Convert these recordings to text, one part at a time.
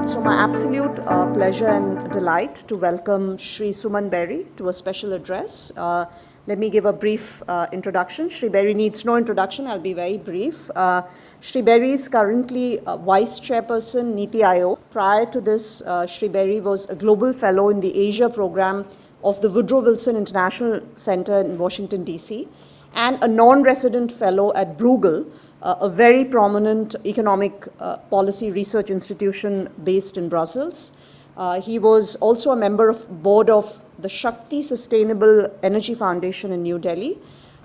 So my absolute pleasure and delight to welcome Shri Suman Bery to a special address. Let me give a brief introduction. Shri Bery needs no introduction. I'll be very brief. Shri Bery is currently Vice Chairperson, NITI Ayog. Prior to this, Shri Bery was a Global Fellow in the Asia Program of the Woodrow Wilson International Center in Washington, D.C., and a non-resident fellow at Bruegel, a very prominent economic policy research institution based in Brussels. He was also a member of board of the Shakti Sustainable Energy Foundation in New Delhi.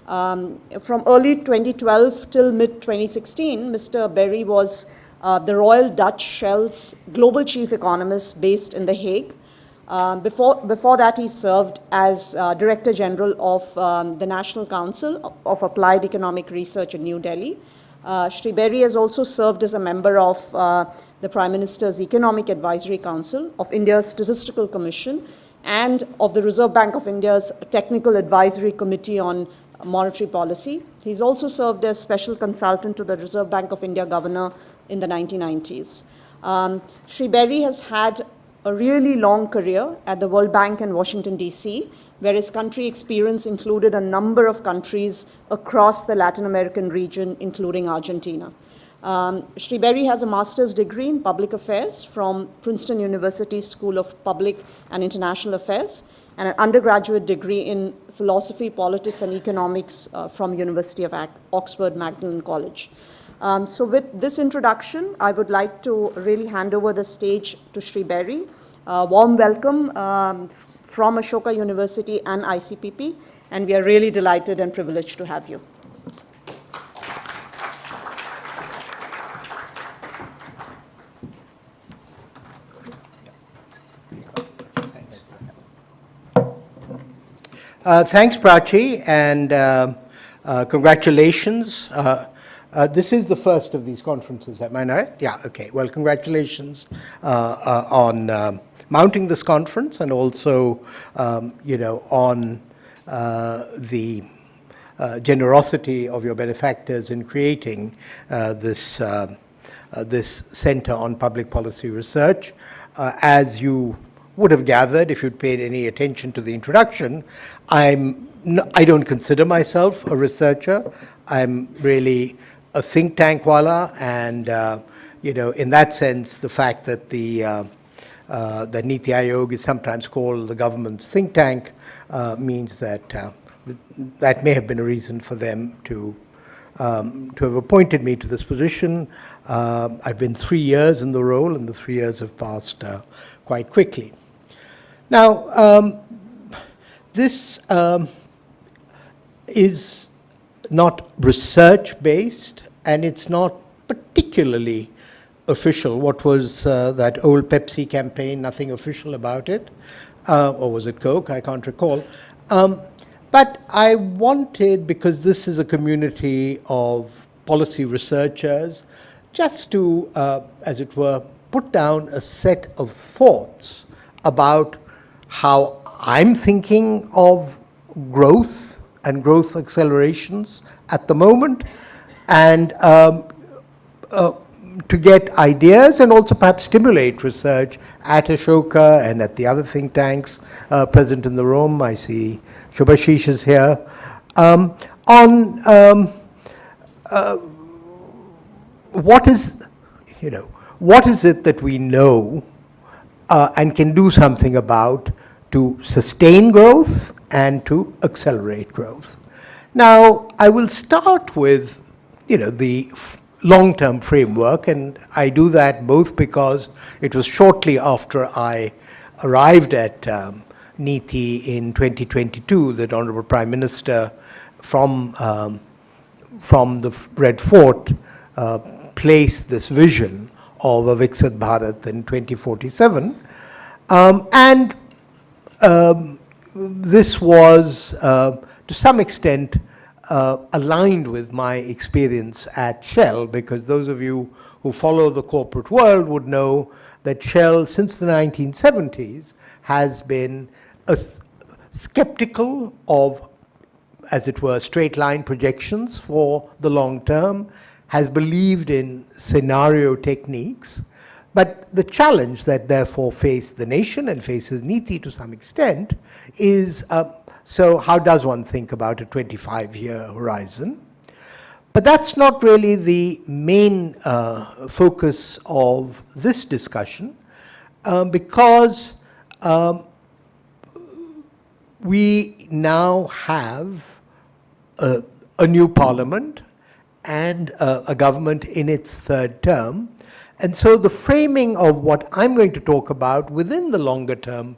From early 2012 till mid-2016, Mr. Bery was the Royal Dutch Shell's global chief economist based in The Hague. Before that, he served as Director General of the National Council of Applied Economic Research in New Delhi. Shri Bery has also served as a member of the Prime Minister's Economic Advisory Council, of India's Statistical Commission, and of the Reserve Bank of India's Technical Advisory Committee on Monetary Policy. He's also served as special consultant to the Reserve Bank of India governor in the 1990s. Shri Bery has had a really long career at the World Bank in Washington, D.C., where his country experience included a number of countries across the Latin American region, including Argentina. Shri Bery has a master's degree in public affairs from Princeton University School of Public and International Affairs, and an undergraduate degree in philosophy, politics, and economics from University of Oxford Magdalen College. So with this introduction, I would like to really hand over the stage to Shri Bery. Warm welcome from Ashoka University and ICPP, and we are really delighted and privileged to have you. Thanks, Prachi, and congratulations. This is the first of these conferences, am I right? Yeah, okay. Well, congratulations on mounting this conference, and also, on the generosity of your benefactors in creating this Center on Public Policy Research. As you would have gathered if you'd paid any attention to the introduction, I don't consider myself a researcher. I'm really a think tank wala, and in that sense, the fact that the NITI Ayog is sometimes called the government's think tank means that that may have been a reason for them to have appointed me to this position. I've been 3 years in the role, and the 3 years have passed quite quickly. Now, this is not research-based, and it's not particularly official. What was that old Pepsi campaign? Nothing official about it. Or was it Coke? I can't recall. But I wanted, because this is a community of policy researchers, just to, as it were, put down a set of thoughts about how I'm thinking of growth and growth accelerations at the moment, and to get ideas and also perhaps stimulate research at Ashoka and at the other think tanks present in the room. I see Shubhashish is here. On what is it that we know and can do something about to sustain growth and to accelerate growth. Now, I will start with, the long-term framework, and I do that both because it was shortly after I arrived at NITI in 2022 that Honorable Prime Minister from the Red Fort placed this vision of a Viksit Bharat in 2047, and this was, to some extent, aligned with my experience at Shell, because those of you who follow the corporate world would know that Shell, since the 1970s, has been skeptical of, as it were, straight line projections for the long term, has believed in scenario techniques, But the challenge that therefore faced the nation and faces NITI to some extent is, so how does one think about a 25-year horizon? But that's not really the main focus of this discussion, because we now have a new parliament and a government in its third term. And so the framing of what I'm going to talk about within the longer term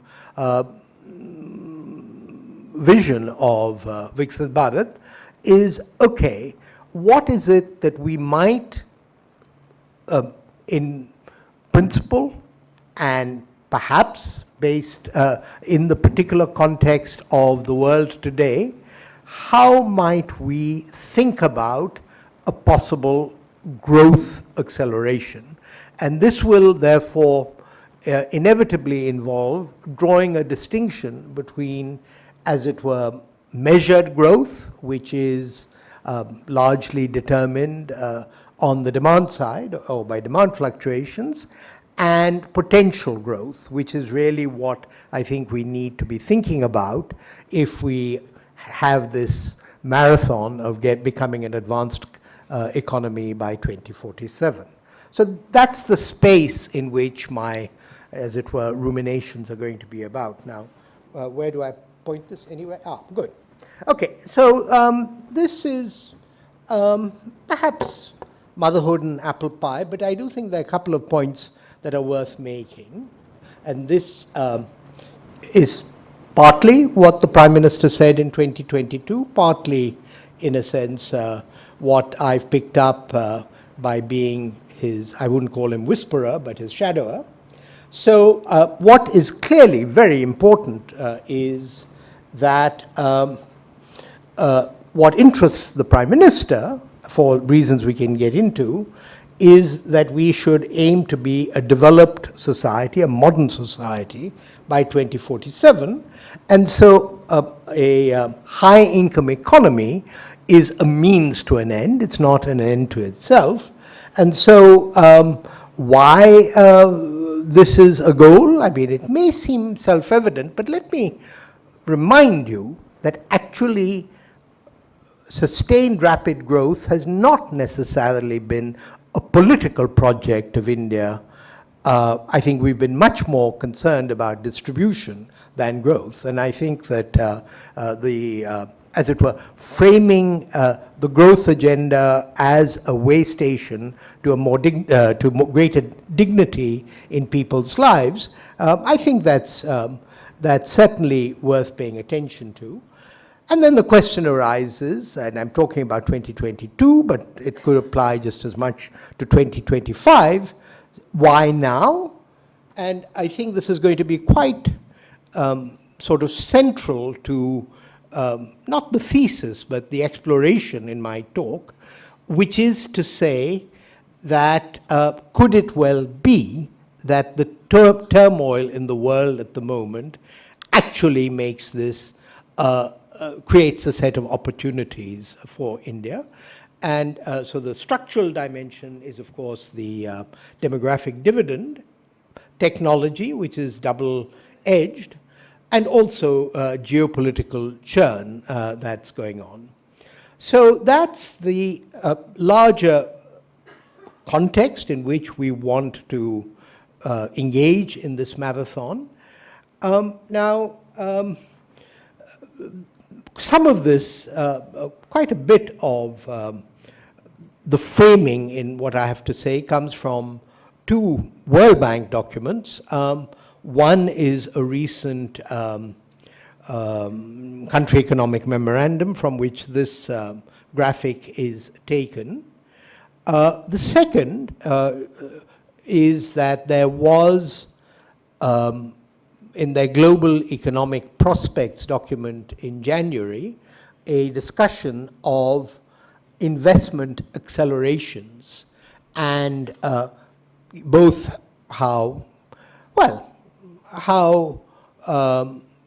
vision of Viksit Bharat is, okay, what is it that we might, in principle and perhaps based in the particular context of the world today, how might we think about a possible growth acceleration? And this will therefore inevitably involve drawing a distinction between, as it were, measured growth, which is largely determined on the demand side or by demand fluctuations, and potential growth, which is really what I think we need to be thinking about if we have this marathon of becoming an advanced economy by 2047. So that's the space in which my, as it were, ruminations are going to be about. Now, where do I point this anyway? Ah, good. Okay, so this is perhaps motherhood and apple pie, but I do think there are a couple of points that are worth making. And this is partly what the Prime Minister said in 2022, partly, in a sense, what I've picked up by being his, I wouldn't call him whisperer, but his shadower. So what is clearly very important is that what interests the Prime Minister, for reasons we can get into, is that we should aim to be a developed society, a modern society, by 2047. And so a high-income economy is a means to an end. It's not an end to itself. And so why this is a goal? I mean, it may seem self-evident, but let me remind you that actually sustained rapid growth has not necessarily been a political project of India. I think we've been much more concerned about distribution than growth. And I think that as it were, framing the growth agenda as a way station to a more greater dignity in people's lives, I think that's certainly worth paying attention to. And then the question arises, and I'm talking about 2022, but it could apply just as much to 2025. Why now? And I think this is going to be quite sort of central to not the thesis, but the exploration in my talk, which is to say that could it well be that the turmoil in the world at the moment actually makes this creates a set of opportunities for India. And so the structural dimension is, of course, the demographic dividend, technology, which is double-edged, and also geopolitical churn that's going on. So that's the larger context in which we want to engage in this marathon. Now, some of this, quite a bit of the framing in what I have to say comes from two World Bank documents. One is a recent country economic memorandum from which this graphic is taken. The second is that there was in their Global Economic Prospects document in January, a discussion of investment accelerations and both how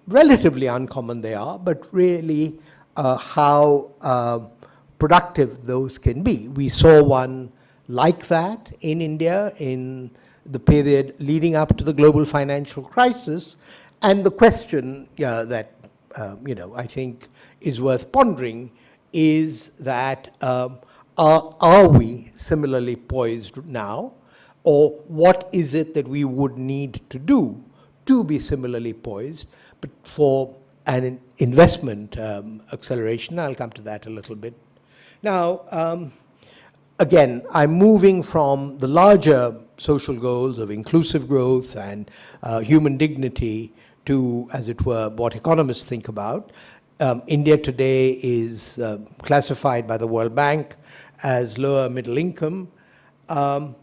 relatively uncommon they are, but really how productive those can be. We saw one like that in India in the period leading up to the global financial crisis. And the question that I think is worth pondering is that are we similarly poised now, or what is it that we would need to do to be similarly poised, but for an investment acceleration? I'll come to that a little bit. Now, again, I'm moving from the larger social goals of inclusive growth and human dignity to, as it were, what economists think about. India today is classified by the World Bank as lower middle income. And,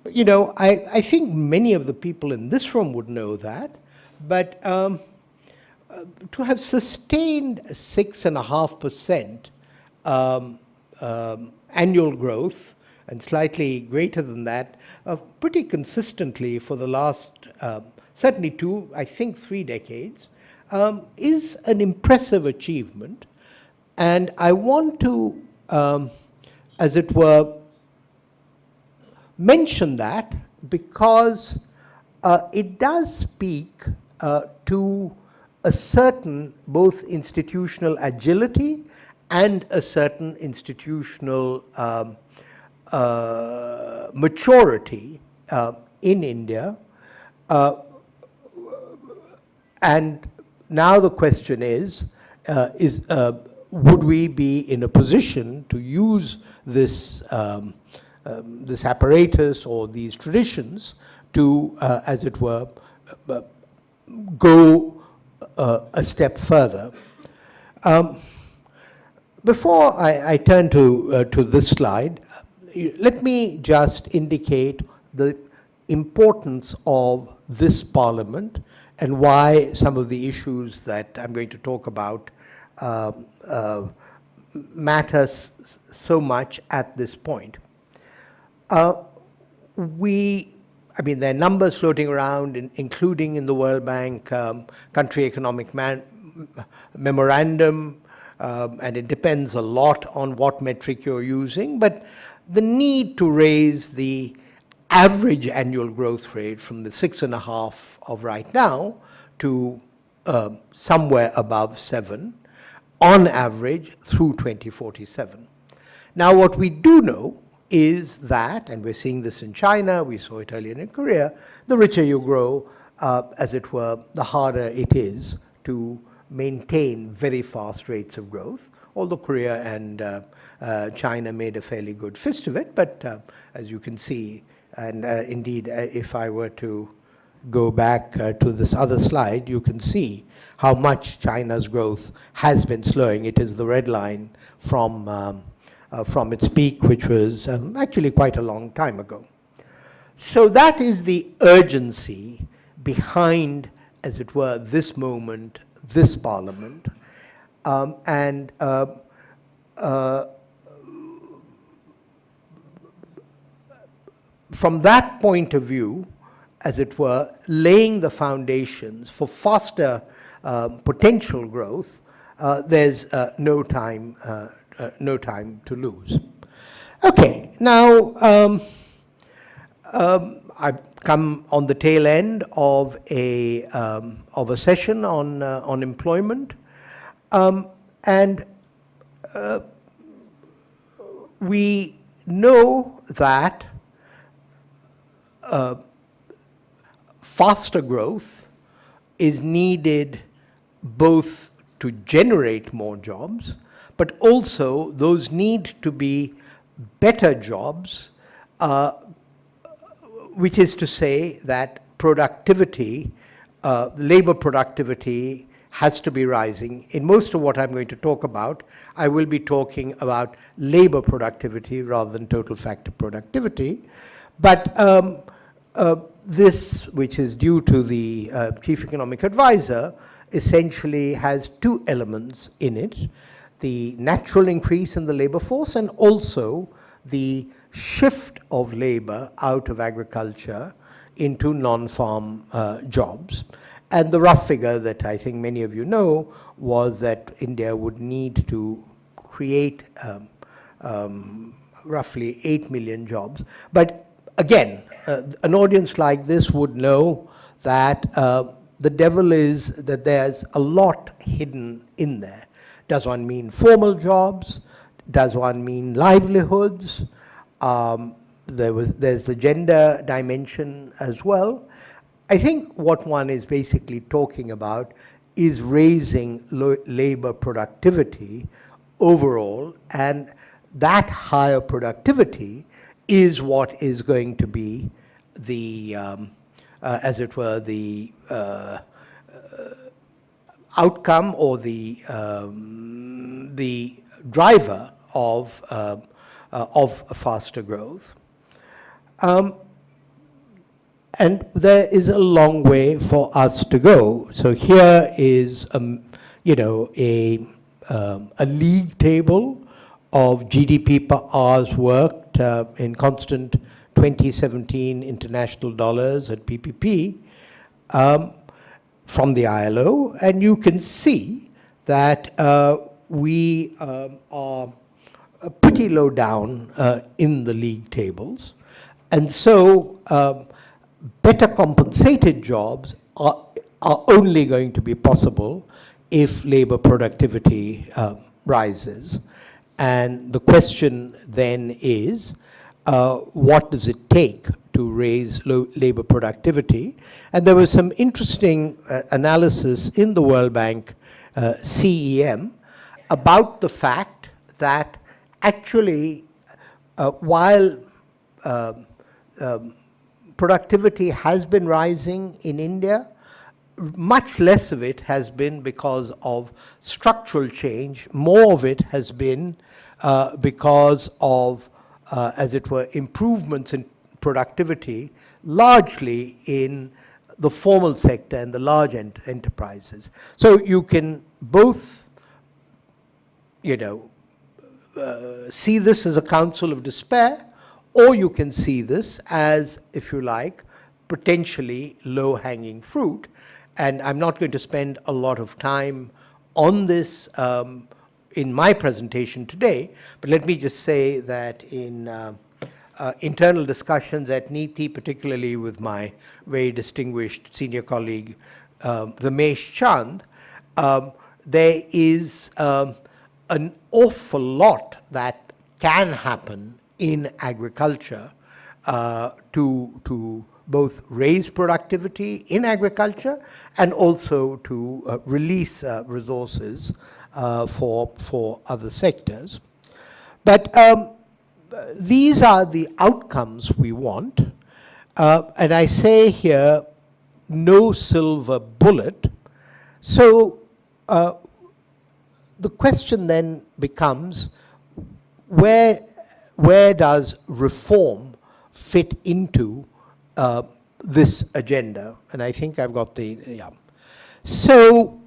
I think many of the people in this room would know that, but to have sustained 6.5% annual growth, and slightly greater than that, pretty consistently for the last, certainly 2, I think 3 decades, is an impressive achievement. And I want to, as it were, mention that because it does speak to a certain both institutional agility and a certain institutional maturity in India. And now the question is would we be in a position to use this, this apparatus or these traditions to, as it were, go a step further? Before I turn to this slide, let me just indicate the importance of this Parliament and why some of the issues that I'm going to talk about matter so much at this point. There are numbers floating around, including in the World Bank Country Economic Memorandum, and it depends a lot on what metric you're using, but the need to raise the average annual growth rate from the 6.5 of right now to somewhere above 7 on average through 2047. Now, what we do know is that, and we're seeing this in China, we saw it earlier in Korea, the richer you grow, as it were, the harder it is to maintain very fast rates of growth, although Korea and China made a fairly good fist of it. But as you can see, and indeed, if I were to go back to this other slide, you can see how much China's growth has been slowing. It is the red line from its peak, which was actually quite a long time ago. So that is the urgency behind, as it were, this moment, this Parliament. From that point of view, as it were, laying the foundations for faster potential growth, there's no time to lose. Okay, now I've come on the tail end of a session on employment, and we know that faster growth is needed both to generate more jobs, but also those need to be better jobs, which is to say that productivity, labor productivity has to be rising. In most of what I'm going to talk about, I will be talking about labor productivity rather than total factor productivity. But this, which is due to the Chief Economic Advisor, essentially has 2 elements in it: the natural increase in the labor force and also the shift of labor out of agriculture into non-farm jobs. And the rough figure that I think many of you know was that India would need to create roughly 8 million jobs. But again, an audience like this would know that the devil is that there's a lot hidden in there. Does one mean formal jobs? Does one mean livelihoods? There's the gender dimension as well. I think what one is basically talking about is raising labor productivity overall, and that higher productivity is what is going to be the, as it were, the outcome or the driver of faster growth. And there is a long way for us to go. So here is, you know, a league table of GDP per hours worked in constant 2017 international dollars at PPP from the ILO, and you can see that we are pretty low down in the league tables, and so better compensated jobs are only going to be possible if labor productivity rises. And the question then is, what does it take to raise labor productivity? And there was some interesting analysis in the World Bank CEM about the fact that actually while productivity has been rising in India, much less of it has been because of structural change. More of it has been because of, as it were, improvements in productivity, largely in the formal sector and the large enterprises. So you can both, you know, see this as a counsel of despair, or you can see this as, if you like, potentially low-hanging fruit. And I'm not going to spend a lot of time on this in my presentation today, but let me just say that in internal discussions at NITI, particularly with my very distinguished senior colleague, Ramesh Chand, there is an awful lot that can happen in agriculture to both raise productivity in agriculture and also to release resources for other sectors. But these are the outcomes we want. And I say here, no silver bullet. So the question then becomes, where does reform fit into this agenda? And I think I've got the, yeah. So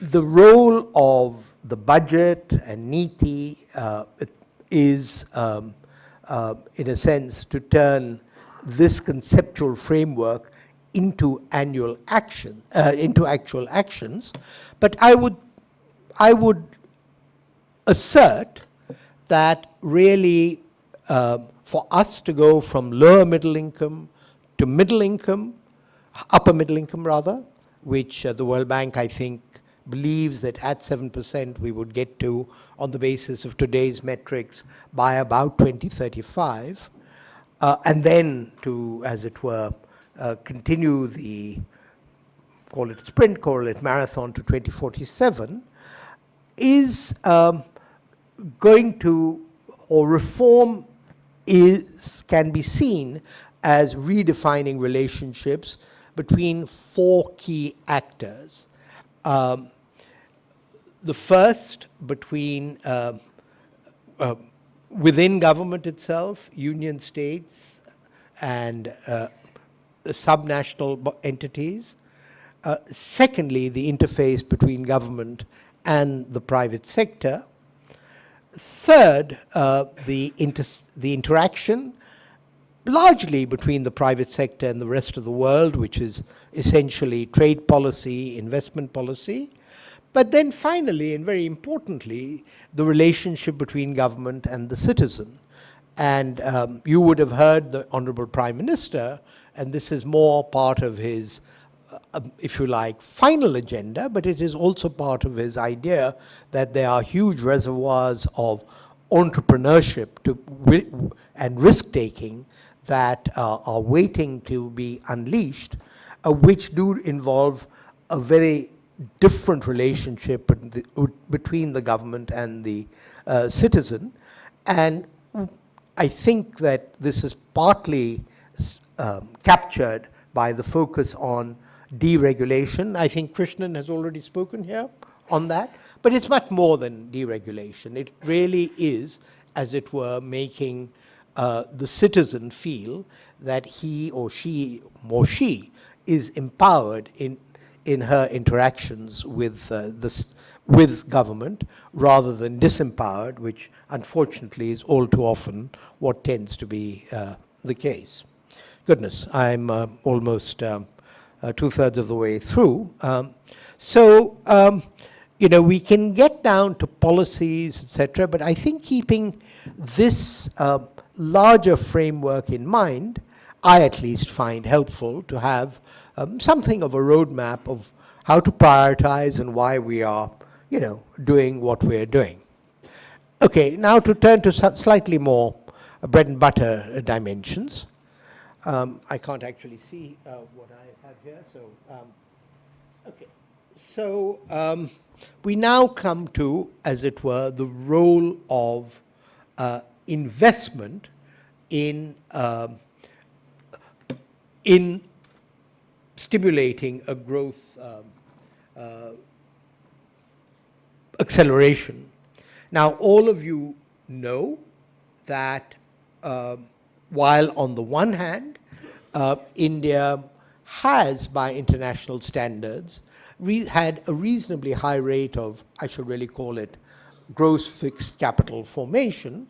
the role of the budget and NITI is, in a sense, to turn this conceptual framework into annual action, into actual actions. But I would assert that really for us to go from lower middle income to middle income, upper middle income rather, which the World Bank, I think, believes that at 7% we would get to on the basis of today's metrics by about 2035, and then to, as it were, continue the, call it sprint, call it marathon to 2047, is going to, or reform can be seen as redefining relationships between four key actors. The first between within government itself, union states and subnational entities. Secondly, the interface between government and the private sector. Third, the interaction largely between the private sector and the rest of the world, which is essentially trade policy, investment policy. But then finally, and very importantly, the relationship between government and the citizen. And you would have heard the Honorable Prime Minister, and this is more part of his, if you like, final agenda, but it is also part of his idea that there are huge reservoirs of entrepreneurship and risk-taking that are waiting to be unleashed, which do involve a very different relationship between the government and the citizen. And I think that this is partly captured by the focus on deregulation. I think Krishnan has already spoken here on that, but it's much more than deregulation. It really is, as it were, making the citizen feel that he or she is empowered in her interactions with with government, rather than disempowered, which unfortunately is all too often what tends to be the case. Goodness, I'm almost 2/3 of the way through. You know, we can get down to policies, etc., but I think keeping this larger framework in mind, I at least find helpful to have something of a roadmap of how to prioritize and why we are, you know, doing what we're doing. Okay, now to turn to slightly more bread and butter dimensions. I can't actually see what I have here, so okay. So we now come to, as it were, the role of investment in stimulating a growth acceleration. Now, all of you know that while on the one hand, India has, by international standards, had a reasonably high rate of, I should really call it, gross fixed capital formation,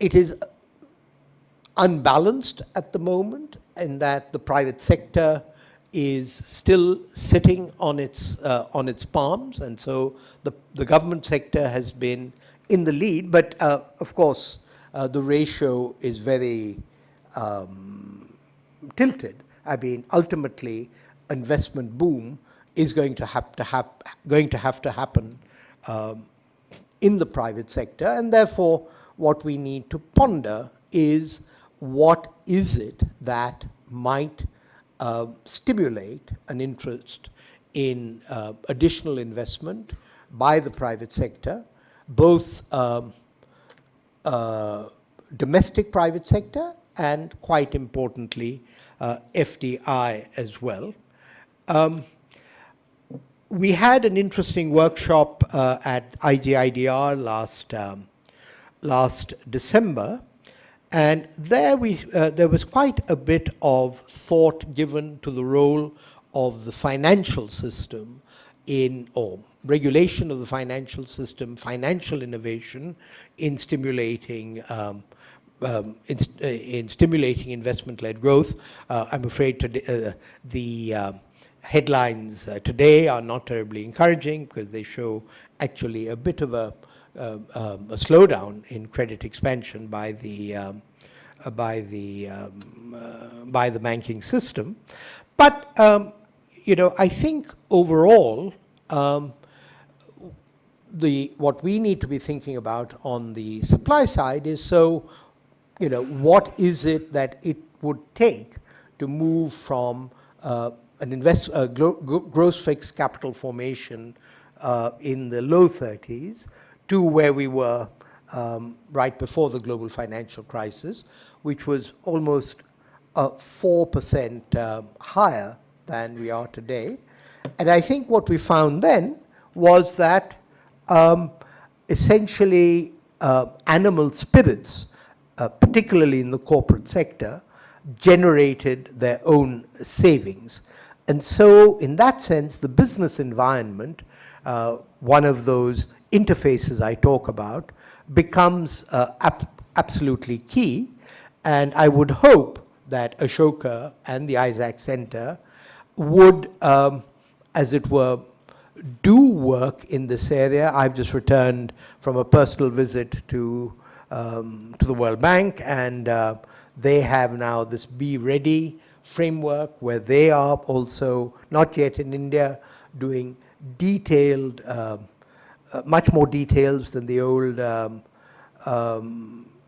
it is unbalanced at the moment in that the private sector is still sitting on its palms, and so the government sector has been in the lead, but of course the ratio is very tilted. I mean, ultimately, investment boom is going to have to happen in the private sector, and therefore what we need to ponder is what is it that might stimulate an interest in additional investment by the private sector, both domestic private sector and, quite importantly, FDI as well. We had an interesting workshop at IGIDR last December, and there was quite a bit of thought given to the role of the financial system or regulation of the financial system, financial innovation in stimulating investment-led growth. I'm afraid today, the headlines today are not terribly encouraging because they show actually a bit of a slowdown in credit expansion by the banking system. But you know, I think overall, what we need to be thinking about on the supply side is, so, you know, what is it that it would take to move from gross fixed capital formation in the low 30s to where we were right before the global financial crisis, which was almost 4% higher than we are today. And I think what we found then was that essentially animal spirits, particularly in the corporate sector, generated their own savings. And so in that sense, the business environment, one of those interfaces I talk about, becomes absolutely key. And I would hope that Ashoka and the Isaac Center would as it were, do work in this area. I've just returned from a personal visit to the World Bank, and they have now this Be Ready framework where they are also, not yet in India, doing detailed, much more details than the old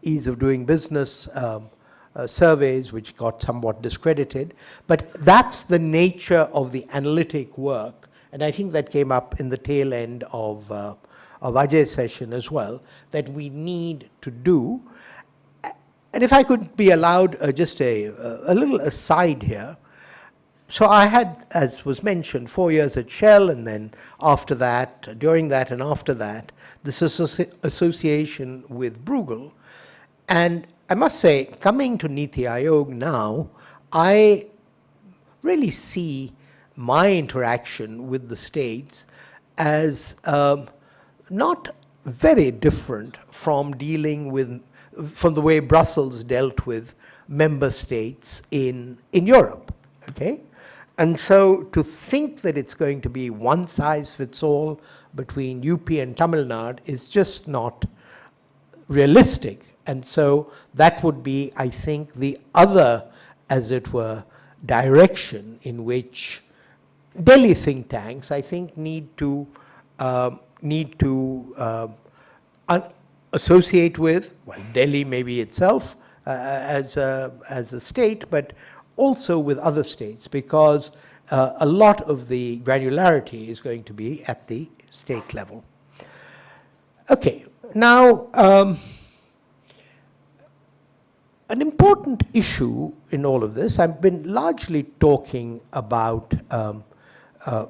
ease of doing business surveys, which got somewhat discredited. But that's the nature of the analytic work, and I think that came up in the tail end of Ajay's session as well, that we need to do. And if I could be allowed just a little aside here. So I had, as was mentioned, 4 years at Shell, and then after that, during that and after that, this association with Bruegel. And I must say, coming to NITI Ayog now, I really see my interaction with the states as not very different from from the way Brussels dealt with member states in Europe, okay? And so to think that it's going to be one size fits all between UP and Tamil Nadu is just not realistic. And so that would be, I think, the other, as it were, direction in which Delhi think tanks, I think, need to associate with, well, Delhi maybe itself as a state, but also with other states, because a lot of the granularity is going to be at the state level. Okay, now an important issue in all of this, I've been largely talking about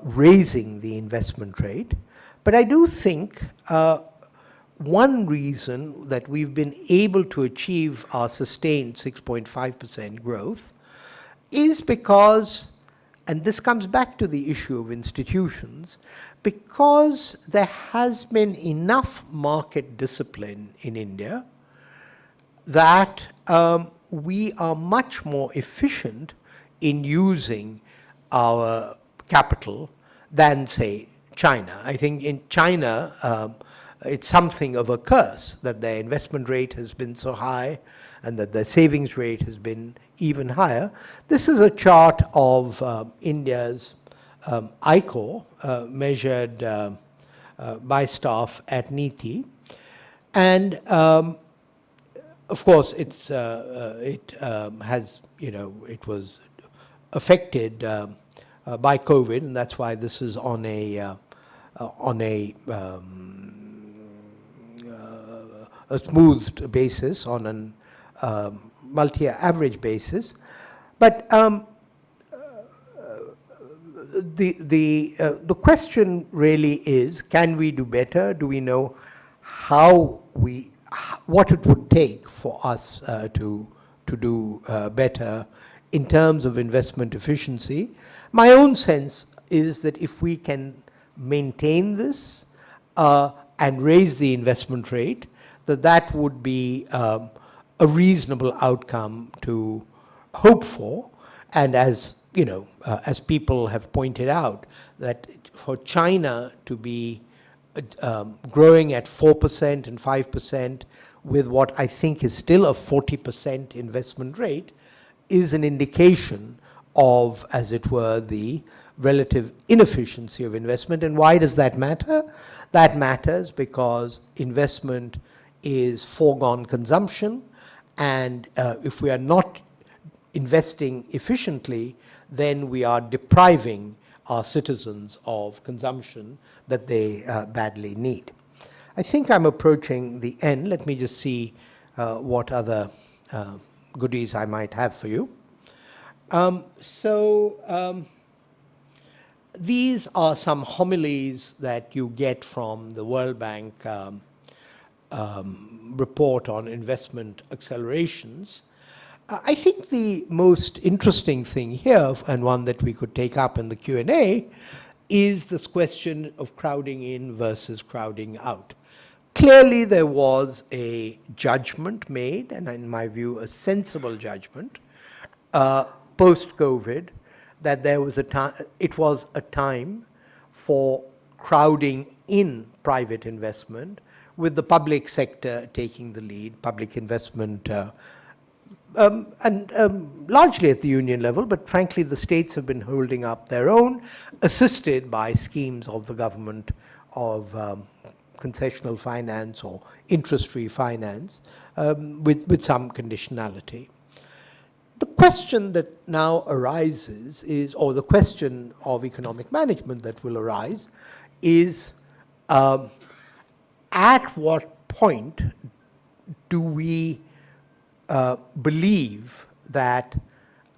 raising the investment rate, but I do think one reason that we've been able to achieve our sustained 6.5% growth is because, and this comes back to the issue of institutions, because there has been enough market discipline in India that we are much more efficient in using our capital than, say, China. I think in China, it's something of a curse that their investment rate has been so high and that their savings rate has been even higher. This is a chart of India's ICOR measured by staff at NITI. And of course, it has, it was affected by COVID, and that's why this is on a smoothed basis, on an multi-average basis. But the question really is, can we do better? Do we know what it would take for us to do better in terms of investment efficiency? My own sense is that if we can maintain this and raise the investment rate, that would be a reasonable outcome to hope for. And as as people have pointed out, that for China to be growing at 4% and 5% with what I think is still a 40% investment rate is an indication of, as it were, the relative inefficiency of investment. And why does that matter? That matters because investment is foregone consumption, and if we are not investing efficiently, then we are depriving our citizens of consumption that they badly need. I think I'm approaching the end. Let me just see what other goodies I might have for you. These are some homilies that you get from the World Bank report on investment accelerations. I think the most interesting thing here, and one that we could take up in the Q&A, is this question of crowding in versus crowding out. Clearly, there was a judgment made, and in my view, a sensible judgment, post-COVID, that it was a time for crowding in private investment, with the public sector taking the lead, public investment, largely at the union level, but frankly the states have been holding up their own, assisted by schemes of the government of concessional finance or interest-free finance, with some conditionality. The question that now arises is, or the question of economic management that will arise is, at what point do we believe that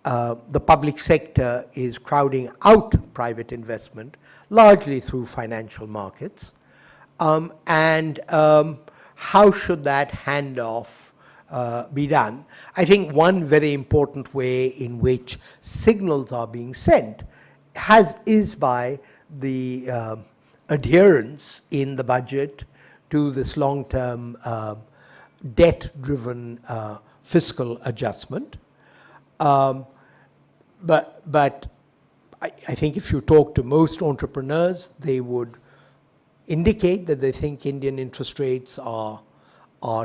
the public sector is crowding out private investment, largely through financial markets, and how should that handoff be done? I think one very important way in which signals are being sent is by the adherence in the budget to this long-term debt-driven fiscal adjustment. But I think if you talk to most entrepreneurs, they would indicate that they think Indian interest rates are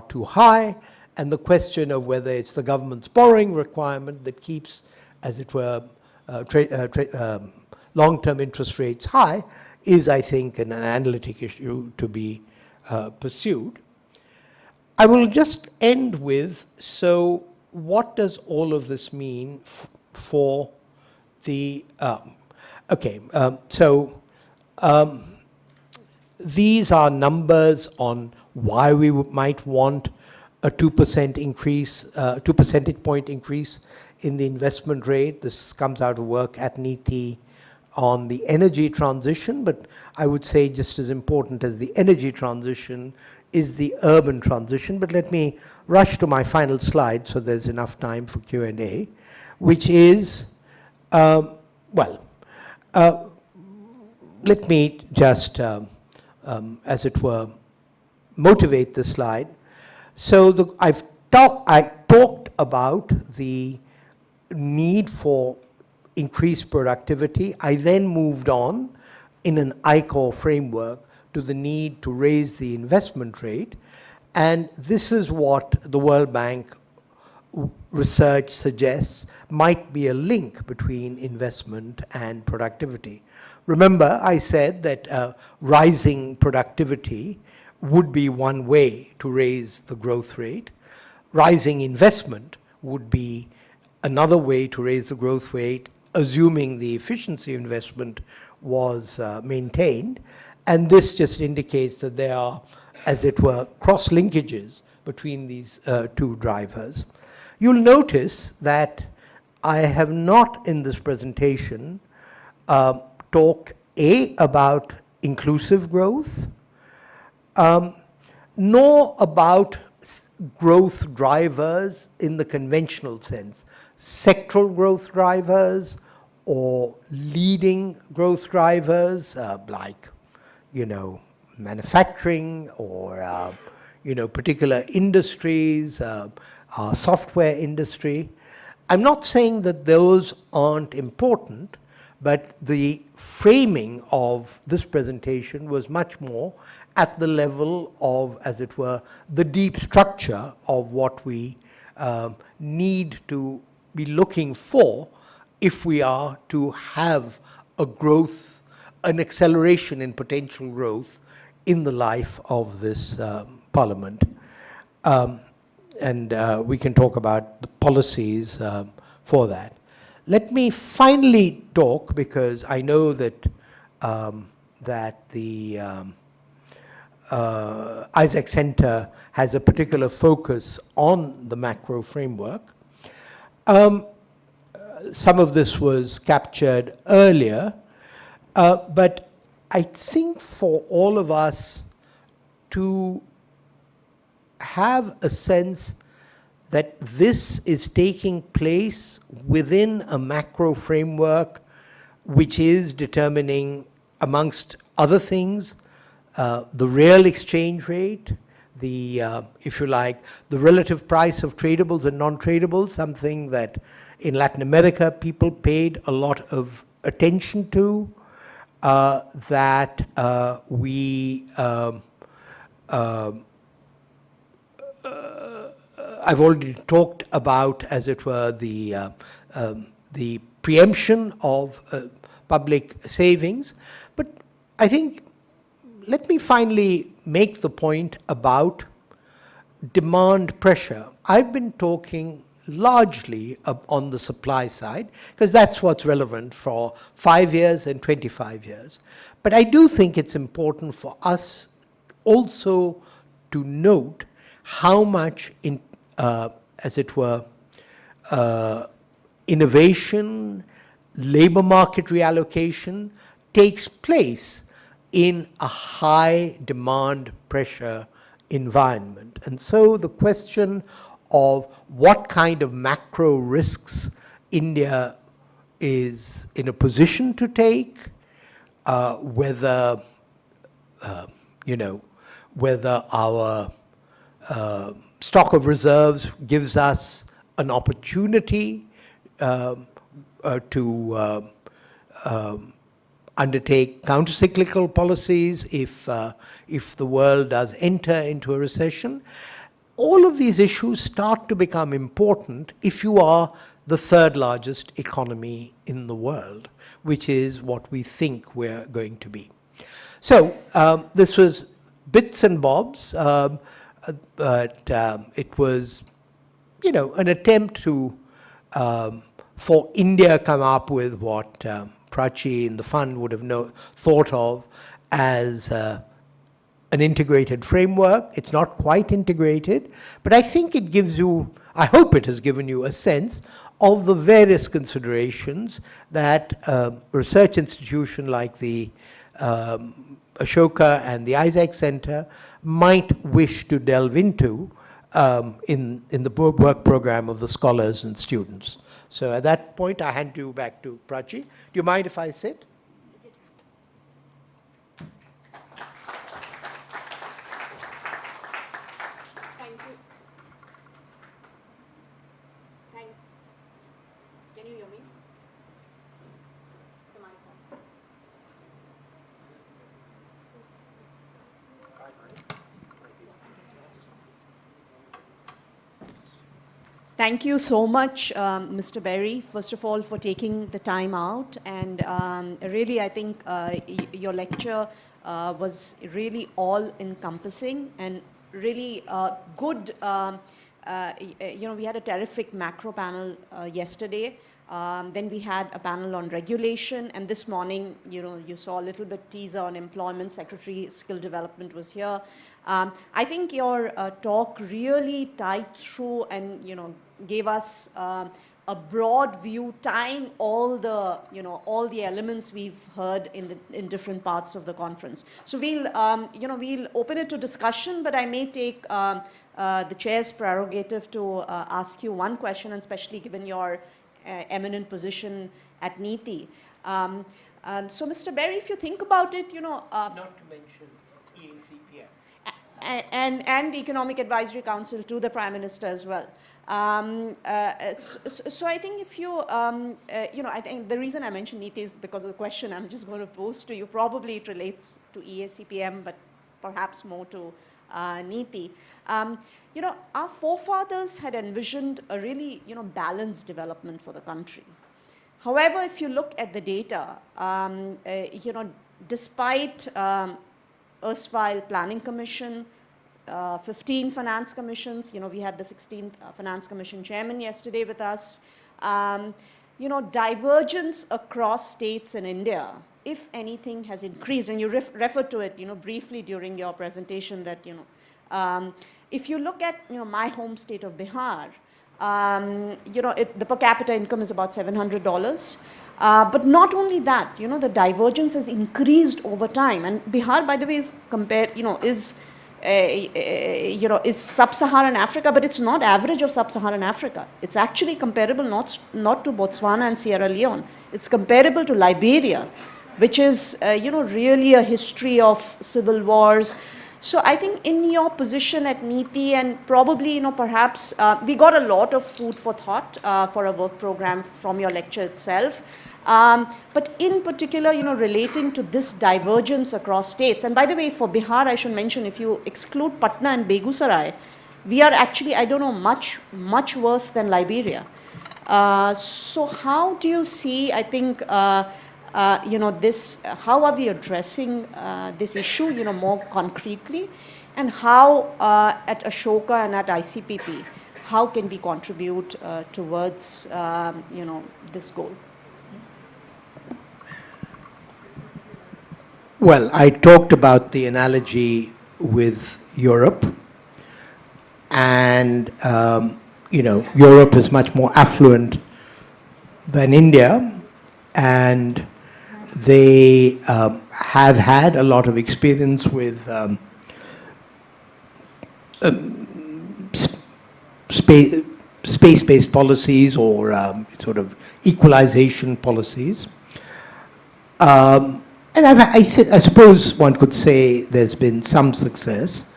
too high, and the question of whether it's the government's borrowing requirement that keeps, as it were, long-term interest rates high is, I think, an analytic issue to be pursued. I will just end with, so what does all of this mean for the, these are numbers on why we might want a 2% increase, 2 percentage point increase in the investment rate. This comes out of work at NITI on the energy transition, but I would say just as important as the energy transition is the urban transition. But let me rush to my final slide so there's enough time for Q&A, which is, let me just, as it were, motivate the slide. So I talked about the need for increased productivity. I then moved on in an ICOR framework to the need to raise the investment rate. And this is what the World Bank research suggests might be a link between investment and productivity. Remember, I said that rising productivity would be one way to raise the growth rate. Rising investment would be another way to raise the growth rate, assuming the efficiency of investment was maintained. And this just indicates that there are, as it were, cross-linkages between these two drivers. You'll notice that I have not in this presentation talked about inclusive growth, nor about growth drivers in the conventional sense, sectoral growth drivers or leading growth drivers like, manufacturing or, particular industries, our software industry. I'm not saying that those aren't important, but the framing of this presentation was much more at the level of, as it were, the deep structure of what we need to be looking for if we are to have a growth, an acceleration in potential growth in the life of this Parliament. And we can talk about the policies for that. Let me finally talk, because I know that that the Isaac Center has a particular focus on the macro framework. Some of this was captured earlier, but I think for all of us to have a sense that this is taking place within a macro framework which is determining, amongst other things, the real exchange rate, the, if you like, the relative price of tradables and non-tradables, something that in Latin America people paid a lot of attention to, that I've already talked about, as it were, the preemption of public savings. But I think, let me finally make the point about demand pressure. I've been talking largely on the supply side, because that's what's relevant for 5 years and 25 years. But I do think it's important for us also to note how much, as it were, innovation, labor market reallocation takes place in a high demand pressure environment. And so the question of what kind of macro risks India is in a position to take, whether whether our stock of reserves gives us an opportunity to undertake countercyclical policies if the world does enter into a recession. All of these issues start to become important if you are the third largest economy in the world, which is what we think we're going to be. So this was bits and bobs, but it was, an attempt to, for India come up with what Prachi in the fund would have thought of as an integrated framework. It's not quite integrated, but I think it gives you, I hope it has given you a sense of the various considerations that a research institution like the Ashoka and the Isaac Center might wish to delve into in the work program of the scholars and students. So at that point, I hand you back to Prachi. Do you mind if I sit? Thank you. Can you hear me? It's the mic on. Thank you so much, Mr. Bery, first of all, for taking the time out. And really, I think your lecture was really all-encompassing and really good. We had a terrific macro panel yesterday. Then we had a panel on regulation. And this morning, you saw a little bit teaser on employment. Secretary Skill Development was here. I think your talk really tied through and, gave us a broad view, tying all the, all the elements we've heard in different parts of the conference. So we'll open it to discussion, but I may take the chair's prerogative to ask you one question, and especially given your eminent position at NITI. So, Mr. Bery, if you think about it, not to mention EACPM. And the Economic Advisory Council to the Prime Minister as well. So I think if you, I think the reason I mentioned NITI is because of the question I'm just going to pose to you. Probably it relates to EACPM, but perhaps more to NITI. Our forefathers had envisioned a really, balanced development for the country. However, if you look at the data, despite erstwhile Planning Commission, 15 Finance Commissions, we had the 16th Finance Commission Chairman yesterday with us, divergence across states in India, if anything, has increased. And you referred to it, briefly during your presentation that, if you look at, my home state of Bihar, the per capita income is about $700. But not only that, the divergence has increased over time. And Bihar, by the way, is is sub-Saharan Africa, but it's not average of sub-Saharan Africa. It's actually comparable not to Botswana and Sierra Leone. It's comparable to Liberia, which is, really a history of civil wars. So I think in your position at NITI, and probably, perhaps we got a lot of food for thought for a work program from your lecture itself. But in particular, relating to this divergence across states. And by the way, for Bihar, I should mention, if you exclude Patna and Begusarai, we are actually, I don't know, much, much worse than Liberia. So how do you see, I think, this, how are we addressing this issue, more concretely? And how at Ashoka and at ICPP, how can we contribute towards, this goal? Well, I talked about the analogy with Europe, and Europe is much more affluent than India, and they have had a lot of experience with space-based policies or sort of equalization policies. And I suppose one could say there's been some success.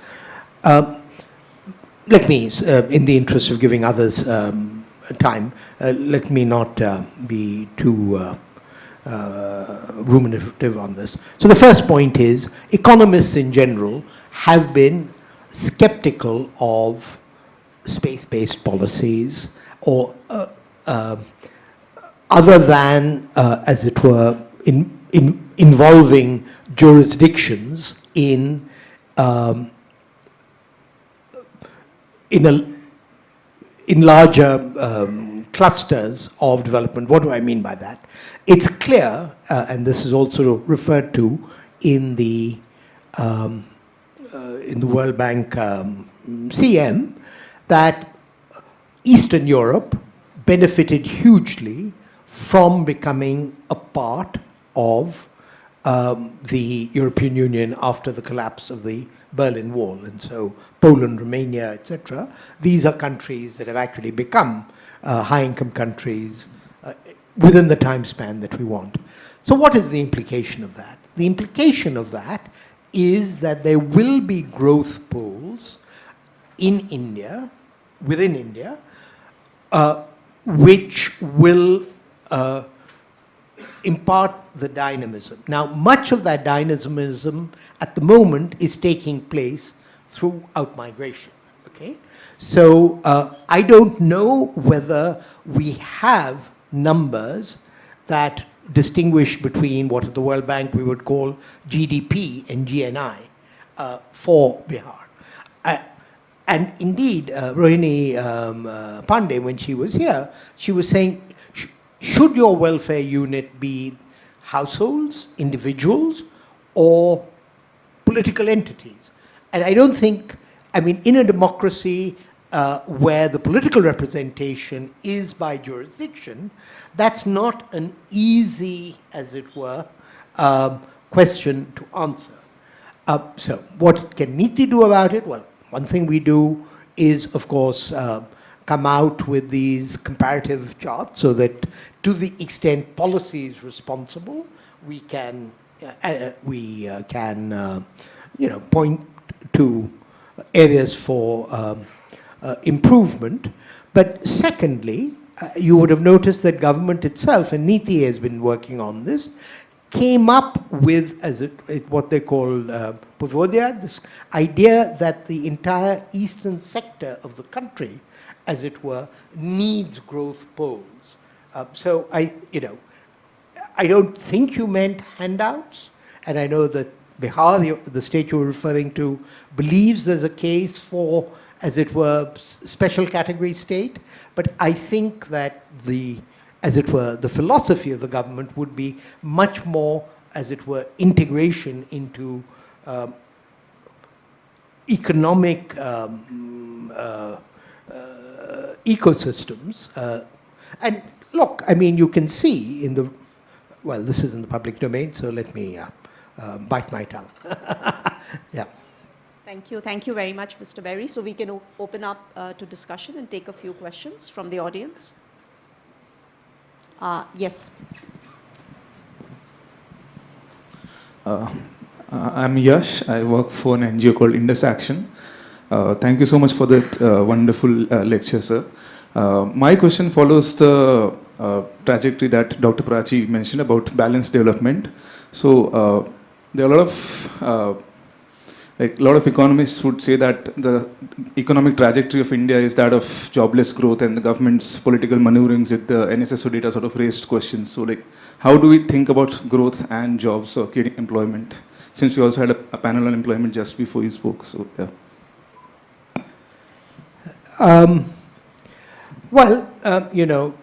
Let me, in the interest of giving others time, let me not be too ruminative on this. So the first point is, economists in general have been skeptical of space-based policies, or other than, as it were, involving jurisdictions in larger clusters of development. What do I mean by that? It's clear, and this is also referred to in the World Bank CM, that Eastern Europe benefited hugely from becoming a part of the European Union after the collapse of the Berlin Wall. And so Poland, Romania, etc., these are countries that have actually become high-income countries within the time span that we want. So what is the implication of that? The implication of that is that there will be growth pools in India, within India, which will impart the dynamism. Now, much of that dynamism at the moment is taking place through outmigration. Okay? So I don't know whether we have numbers that distinguish between what at the World Bank we would call GDP and GNI for Bihar. And indeed, Rohini Pandey, when she was here, she was saying, should your welfare unit be households, individuals, or political entities? And I don't think, I mean, in a democracy where the political representation is by jurisdiction, that's not an easy, as it were, question to answer. So what can NITI do about it? Well, one thing we do is, of course, come out with these comparative charts so that to the extent policy is responsible, we can point to areas for improvement. But secondly, you would have noticed that government itself, and NITI has been working on this, came up with what they call Purvodaya, this idea that the entire eastern sector of the country, as it were, needs growth poles. So I don't think you meant handouts, and I know that Bihar, the state you were referring to, believes there's a case for, as it were, special category state, but I think that as it were, the philosophy of the government would be much more, as it were, integration into economic ecosystems. And look, I mean, you can see in the, well, this is in the public domain, so let me bite my tongue. Yeah. Thank you. Thank you very much, Mr. Bery. So we can open up to discussion and take a few questions from the audience. Yes, please. I'm Yash. I work for an NGO called Indus Action. Thank you so much for that wonderful lecture, sir. My question follows the trajectory that Dr. Prachi mentioned about balanced development. So there are a lot of economists would say that the economic trajectory of India is that of jobless growth, and the government's political maneuverings with the NSSO data sort of raised questions. So how do we think about growth and jobs or creating employment? Since we also had a panel on employment just before you spoke, so yeah.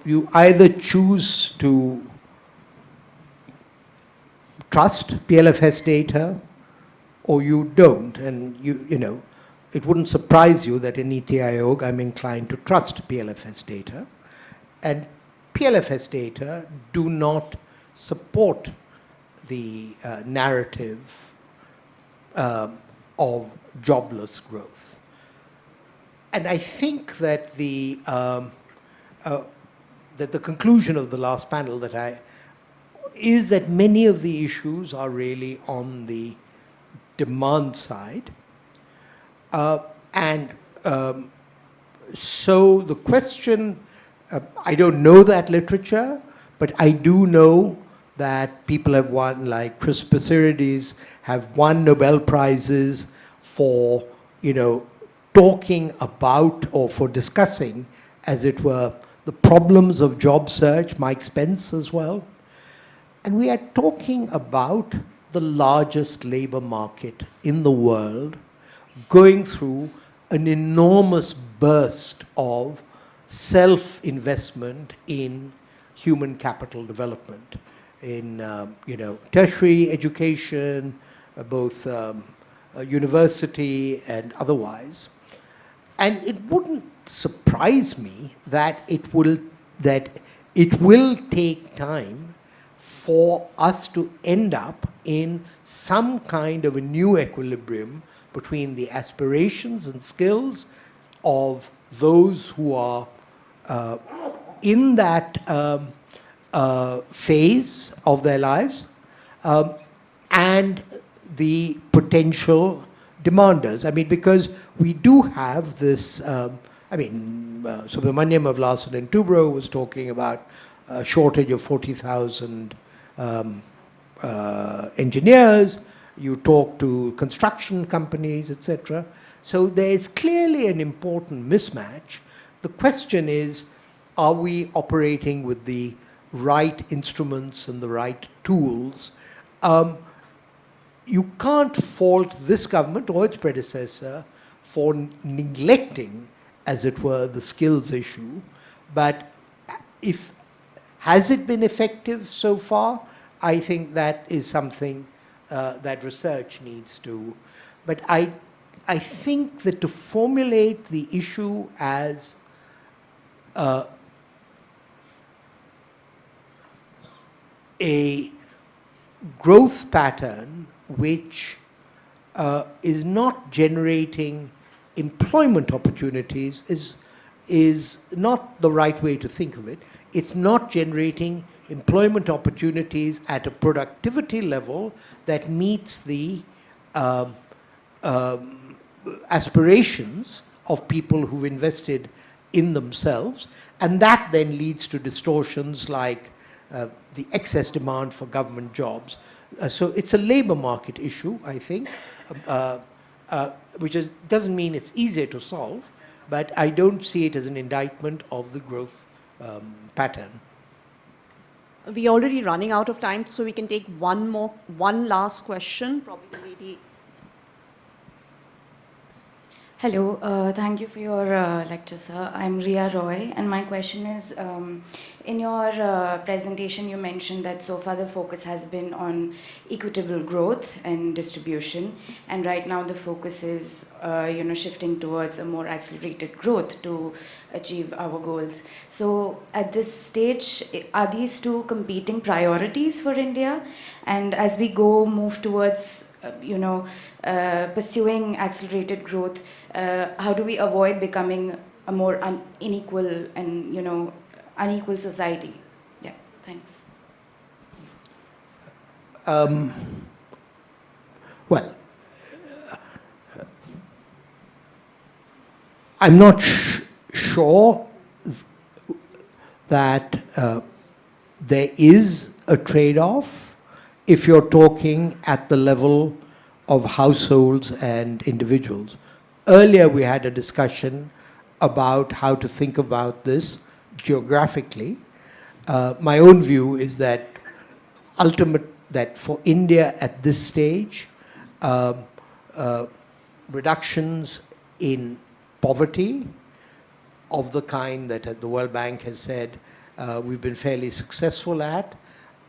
You either choose to trust PLFS data or you don't. And it wouldn't surprise you that in NITI Ayog, I'm inclined to trust PLFS data. And PLFS data do not support the narrative of jobless growth. And I think that the conclusion of the last panel is that many of the issues are really on the demand side. So the question, I don't know that literature, but I do know that people have won, like Chris Pacirides, have won Nobel Prizes for, talking about or for discussing, as it were, the problems of job search, Mike Spence as well. And we are talking about the largest labor market in the world going through an enormous burst of self-investment in human capital development, in tertiary education, both university and otherwise. And it wouldn't surprise me that it will take time for us to end up in some kind of a new equilibrium between the aspirations and skills of those who are in that phase of their lives and the potential demanders. I mean, because we do have this, Subramaniam of Larsen and Toubro was talking about a shortage of 40,000 engineers. You talk to construction companies, etc. So there is clearly an important mismatch. The question is, are we operating with the right instruments and the right tools? You can't fault this government or its predecessor for neglecting, as it were, the skills issue. But has it been effective so far? I think that is something that research needs to. But I think that to formulate the issue as a growth pattern which is not generating employment opportunities is not the right way to think of it. It's not generating employment opportunities at a productivity level that meets the aspirations of people who've invested in themselves. And that then leads to distortions like the excess demand for government jobs. So it's a labor market issue, I think, which doesn't mean it's easier to solve, but I don't see it as an indictment of the growth pattern. We're already running out of time, so we can take one last question, probably the lady. Hello, thank you for your lecture, sir. I'm Ria Roy, and my question is, in your presentation you mentioned that so far the focus has been on equitable growth and distribution, and right now the focus is shifting towards a more accelerated growth to achieve our goals. So at this stage, are these two competing priorities for India? And as we move towards pursuing accelerated growth, how do we avoid becoming a more unequal and unequal society? Yeah, thanks. Well, I'm not sure that there is a trade-off if you're talking at the level of households and individuals. Earlier we had a discussion about how to think about this geographically. My own view is that that for India at this stage, reductions in poverty of the kind that the World Bank has said we've been fairly successful at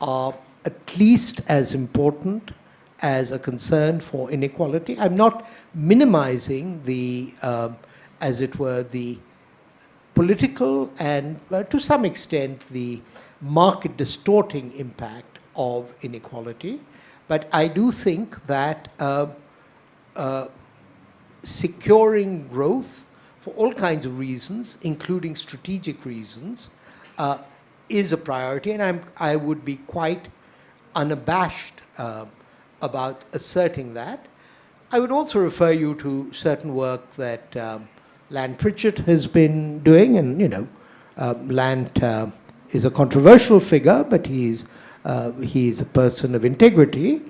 are at least as important as a concern for inequality. I'm not minimizing the, as it were, the political and to some extent the market distorting impact of inequality, but I do think that securing growth for all kinds of reasons, including strategic reasons, is a priority, and I would be quite unabashed about asserting that. I would also refer you to certain work that Land Pritchett has been doing, and you know, Land is a controversial figure, but he's a person of integrity,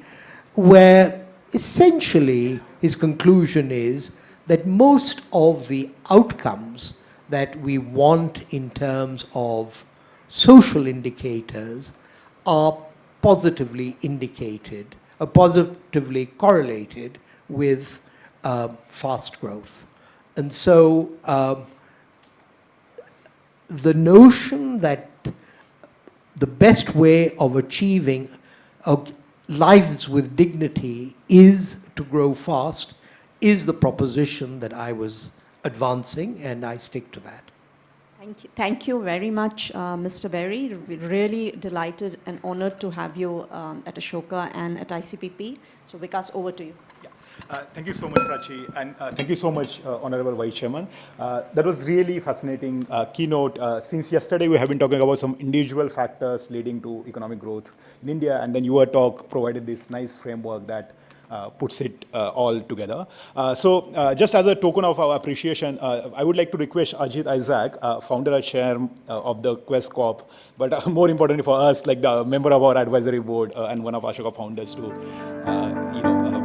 where essentially his conclusion is that most of the outcomes that we want in terms of social indicators are positively indicated, positively correlated with fast growth. And so the notion that the best way of achieving lives with dignity is to grow fast is the proposition that I was advancing, and I stick to that. Thank you very much, Mr. Bery. We're really delighted and honored to have you at Ashoka and at ICPP. So Vikas, over to you. Thank you so much, Prachi, and thank you so much, Honorable Vice Chairman. That was really fascinating keynote. Since yesterday, we have been talking about some individual factors leading to economic growth in India, and then your talk provided this nice framework that puts it all together. So just as a token of our appreciation, I would like to request Ajit Isaac, founder and chair of the Quest Corp, but more importantly for us, like the member of our advisory board and one of Ashoka founders to,